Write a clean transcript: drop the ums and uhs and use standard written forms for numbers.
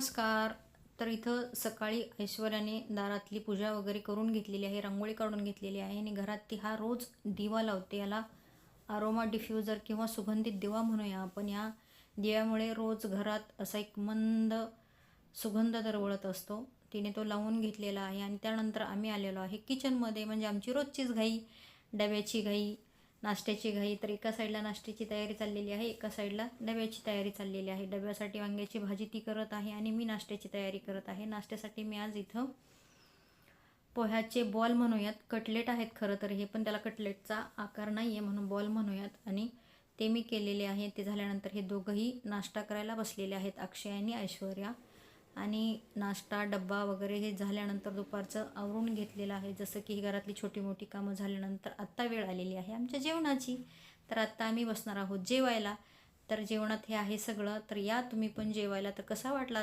नमस्कार. तर इथं सकाळी ऐश्वर्याने दारातली पूजा वगैरे करून घेतलेली आहे, रांगोळी काढून घेतलेली आहे आणि घरात ती हा रोज दिवा लावते. याला अरोमा डिफ्युजर किंवा सुगंधित दिवा म्हणूया आपण. या दिव्यामुळे रोज घरात असा एक मंद सुगंध दरवळत असतो. तिने तो लावून घेतलेला आहे आणि त्यानंतर आम्ही आलेलो आहे किचनमध्ये. म्हणजे आमची रोजचीच घाई, डब्याची घाई, नाश्त्याची घाई. तर एका साईडला नाश्त्याची तयारी चाललेली आहे, एका साईडला डब्याची तयारी चाललेली आहे. डब्यासाठी वांग्याची भाजी ती करत आहे आणि मी नाश्त्याची तयारी करत आहे. नाश्त्यासाठी मी आज इथं पोह्याचे बॉल म्हणूयात, कटलेट आहेत खरं तर हे, पण त्याला कटलेटचा आकार नाही आहे म्हणून बॉल म्हणूयात. आणि ते मी केलेले आहे. ते झाल्यानंतर हे दोघंही नाश्ता करायला बसलेले आहेत, अक्षय आणि ऐश्वर्या. आणि नाश्ता डब्बा वगैरे हे झाल्यानंतर दुपारचं आवरून घेतलेलं आहे. जसं की ही घरातली छोटी मोठी कामं झाल्यानंतर आत्ता वेळ आलेली आहे आमच्या जेवणाची. तर आत्ता आम्ही बसणार आहोत जेवायला. तर जेवणात हे आहे सगळं. तर या तुम्ही पण जेवायला. तर कसा वाटला